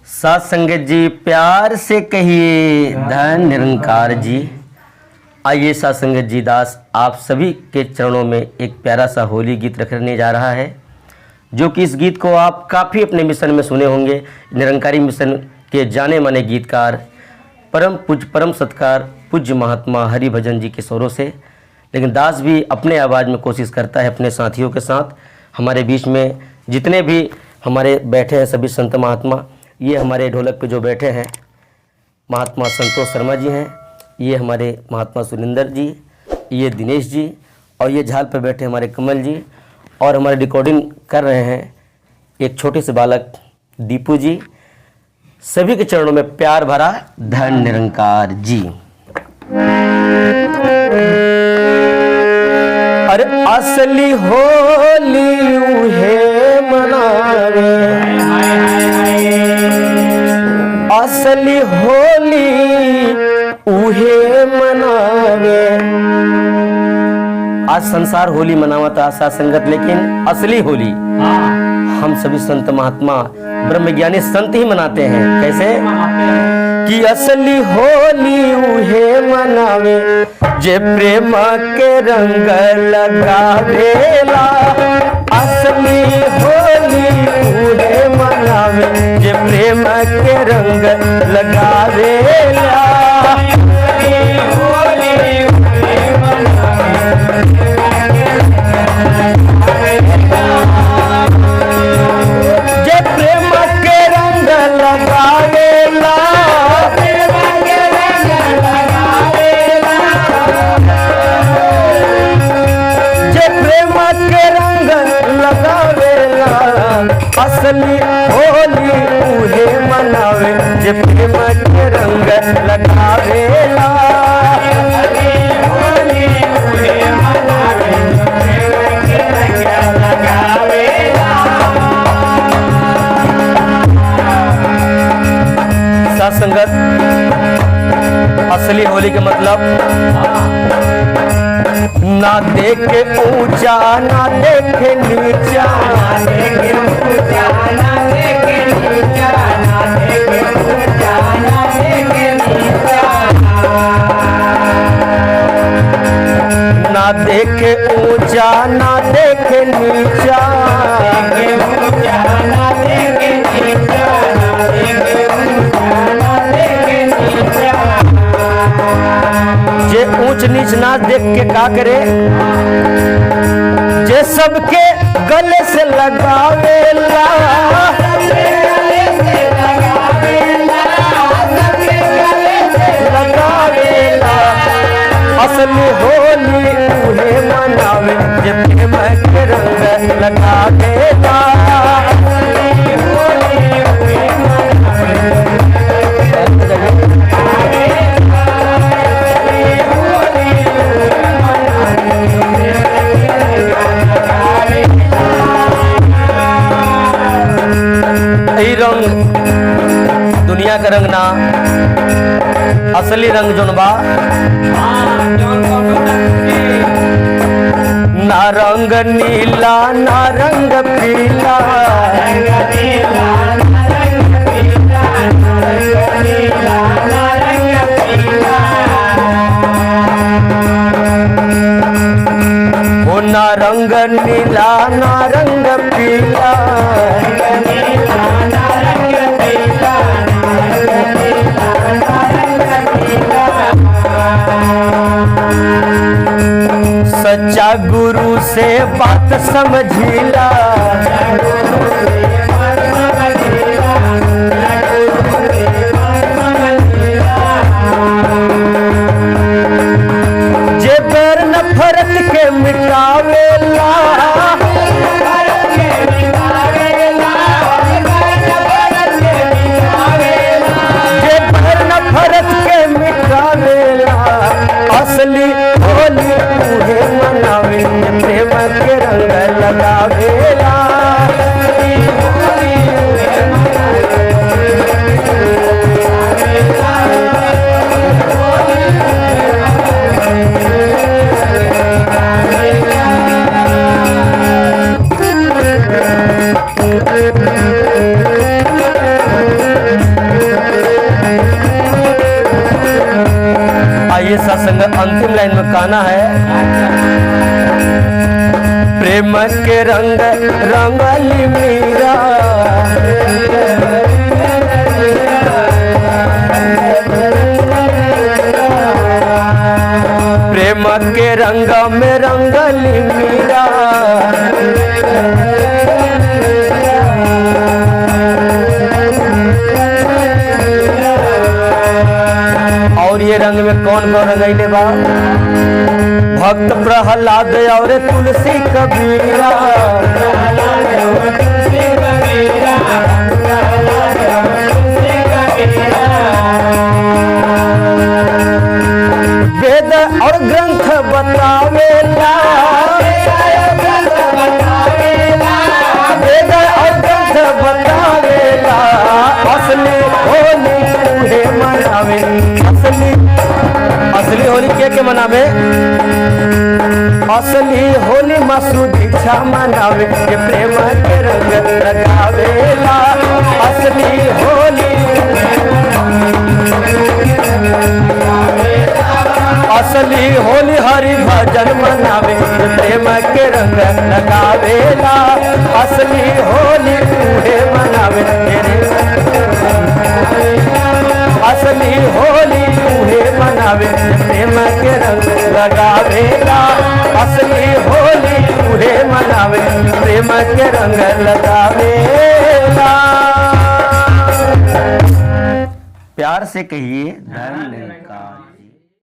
साथ संगत जी प्यार से कहिए धन निरंकार जी। आइए साथ संगत जी, दास आप सभी के चरणों में एक प्यारा सा होली गीत रखने जा रहा है, जो कि इस गीत को आप काफ़ी अपने मिशन में सुने होंगे। निरंकारी मिशन के जाने माने गीतकार परम सत्कार पूज्य महात्मा हरिभजन जी के स्वरों से, लेकिन दास भी अपने आवाज़ में कोशिश करता है अपने साथियों के साथ। हमारे बीच में जितने भी हमारे बैठे हैं सभी संत महात्मा, ये हमारे ढोलक पे जो बैठे हैं महात्मा संतोष शर्मा जी हैं, ये हमारे महात्मा सुनिंदर जी, ये दिनेश जी, और ये झाल पे बैठे हमारे कमल जी, और हमारे रिकॉर्डिंग कर रहे हैं एक छोटे से बालक दीपू जी। सभी के चरणों में प्यार भरा धन निरंकार जी। अरे असली होली उहे मनावे, असली होली उहे मनावे। आज संसार होली मनावता आशा संगत, लेकिन असली होली हम सभी संत महात्मा ब्रह्मज्ञानी संत ही मनाते हैं। कैसे कि असली होली उहे मनावे जे प्रेम के रंग लगावेला। असली होली उहे मनावे जे प्रेम के रंग लगावेला। जे प्रेम के रंग लगावेला, जे प्रेम के रंग लगावेला। असली होली उहे मनावे जे प्रेम के रंग लगावेला। संगत, असली होली के मतलब ना देखे ऊंचा ना देखे नीचा, ना देखे ऊंचा ना देखे नीचा, ना देखे ऊंचा ना देखे नीचा, ना देखे ऊंचा ना देखे नीचा, ना देखे नीचा, ना देखे जे ऊंच नीच ना देख के का करे, जे सबके गले से लगावेला। लगावेला असली होली उहे मनावे जे प्रेम के रंग लगावेला। रंग दुनिया का रंग ना, असली रंग जोन बा ना रंग नीला ना रंग पीला, वो ना रंग नीला ना रंग पीला। सच्चा गुरु से बात समझिला, जे बैर नफरत के मिटावेला। जे बैर नफरत के मिटावेला। असली होली उहे मनावे प्रेम के रंग लगावेला। रंग अंतिम लाइन में गाना है। प्रेम के रंग रंगली मीरा, प्रेम के रंग में रंगली मीरा, और ये रंग में कौन कौन रंगैले बा? भक्त प्रहलाद और तुलसी कबीरा, वेद और ग्रंथ बतावेला, वेद और ग्रंथ बतावेला, असली होली उहे मनावे, असली होली के मनावे? असली होली मासू दीक्षा मनावे, ये प्रेम के रंग लगावेला। असली होली, असली होली हरि भजन मनावे, ये प्रेम के रंग लगावेला। असली होली उहे मनावे, असली होली उहे मनावे, प्रेम के रंग लगावेला। असली होली उहे मनावे, प्रेम के रंग लगावेला। प्यार से कहिए धन्यवाद।